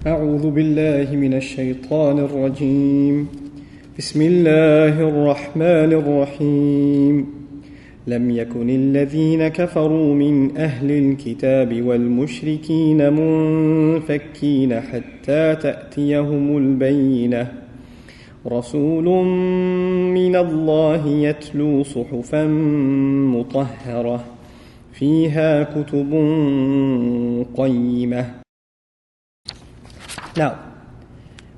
أعوذ بالله من الشيطان الرجيم بسم الله الرحمن الرحيم لم يكن الذين كفروا من أهل الكتاب والمشركين منفكين حتى تأتيهم البينة رسول من الله يتلو صحفا مطهرة فيها كتب قيمة. Now,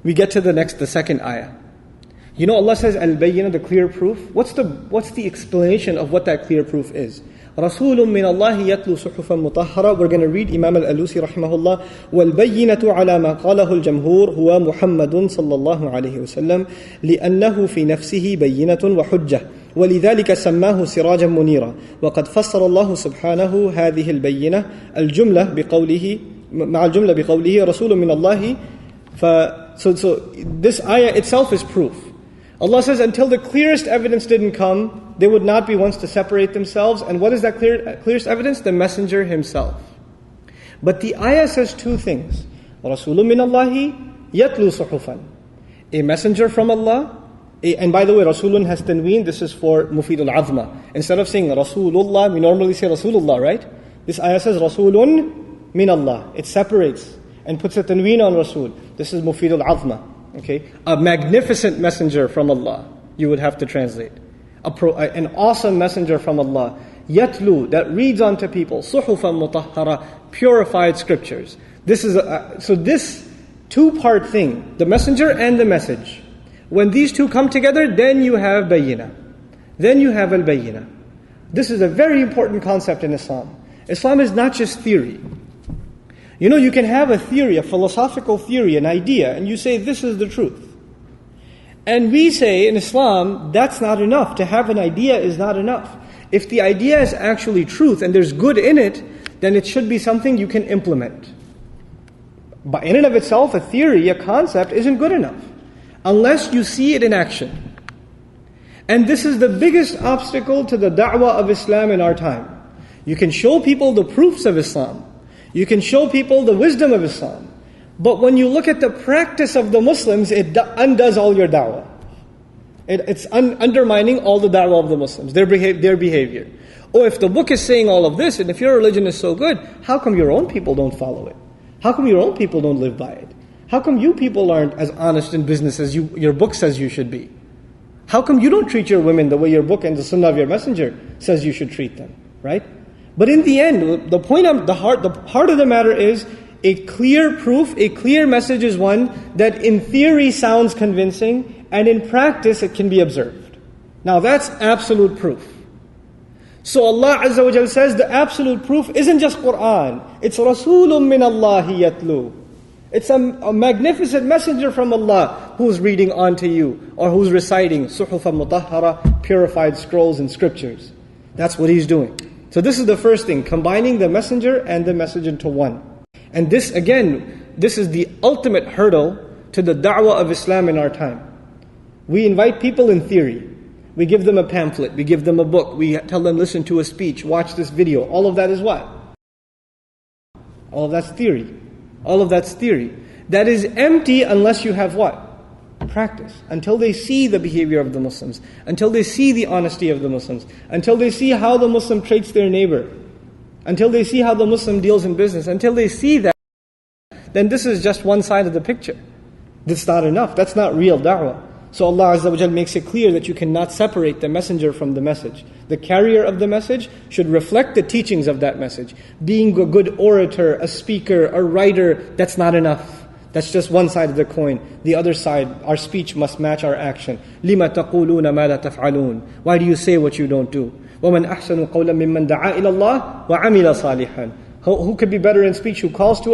we get to the second ayah. You know, Allah says Al-Bayyinah, the clear proof. What's the explanation of what that clear proof is? رَسُولٌ مِّنَ اللَّهِ يَتْلُو صُحُفًا مُطَهَّرًا. We're going to read Imam Al-Alusi rahimahullah. وَالْبَيِّنَةُ عَلَى مَا قَالَهُ الْجَمْهُورُ هُوَ مُحَمَّدٌ صلى الله عليه وسلم لأنه في نفسه بينة وحجة ولذلك سماه سراجا منيرا وقد فسر الله سبحانه هذه البينة الجملة بقوله مع الجملة بقوله رسول من الله. So this ayah itself is proof. Allah says until the clearest evidence didn't come, they would not be ones to separate themselves. And what is that clearest evidence? The messenger himself. But the ayah says two things. رَسُولٌ مِّنَ اللَّهِ يَتْلُو صُحُفًا. A messenger from Allah. And by the way, Rasulun has tanween. This is for Mufid al-Azma. Instead of saying Rasulullah, we normally say Rasulullah, right? This ayah says Rasulun min Allah. It separates and puts a tanween on Rasul. This is Mufid al-Azma. Okay, a magnificent messenger from Allah, you would have to translate. An awesome messenger from Allah. Yatlu, that reads onto people. Suhufan mutahhara, purified scriptures. This is so this two-part thing, the messenger and the message. When these two come together, then you have Bayyinah. Then you have Al-Bayyinah. This is a very important concept in Islam. Islam is not just theory. You know, you can have a theory, a philosophical theory, an idea, and you say this is the truth. And we say in Islam, that's not enough. To have an idea is not enough. If the idea is actually truth and there's good in it, then it should be something you can implement. But in and of itself, a theory, a concept isn't good enough unless you see it in action. And this is the biggest obstacle to the da'wah of Islam in our time. You can show people the proofs of Islam. You can show people the wisdom of Islam. But when you look at the practice of the Muslims, it undoes all your da'wah. It's undermining all the da'wah of the Muslims, their behavior. Oh, if the book is saying all of this, and if your religion is so good, how come your own people don't follow it? How come your own people don't live by it? How come you people aren't as honest in business as your book says you should be? How come you don't treat your women the way your book and the sunnah of your messenger says you should treat them? Right? But in the end, the heart of the matter is a clear proof, a clear message is one that in theory sounds convincing and in practice it can be observed. Now that's absolute proof. So Allah Azza wa Jal says the absolute proof isn't just Quran. It's Rasulun min Allahi yatlu. It's a magnificent messenger from Allah who's reading onto you or who's reciting Suhufan Mutahhara, purified scrolls and scriptures. That's what he's doing. So this is the first thing, combining the messenger and the message into one. And this is the ultimate hurdle to the da'wah of Islam in our time. We invite people in theory. We give them a pamphlet, we give them a book, we tell them listen to a speech, watch this video. All of that is what? All of that's theory. All of that's theory. That is empty unless you have what? Practice. Until they see the behavior of the Muslims, until they see the honesty of the Muslims, until they see how the Muslim treats their neighbor, until they see how the Muslim deals in business, until they see that, then this is just one side of the picture. That's not enough. That's not real da'wah. So Allah Azza wa Jal makes it clear that you cannot separate the messenger from the message. The carrier of the message should reflect the teachings of that message. Being a good orator, a speaker, a writer, that's not enough. That's just one side of the coin. The other side, our speech must match our action. لِمَ تَقُولُونَ مَا لَا تَفْعَلُونَ. Why do you say what you don't do? وَمَنْ أَحْسَنُ قَوْلًا مِمَّنْ دَعَا إِلَى اللَّهِ وَعَمِلَ صَالِحًا. Who could be better in speech? Who calls to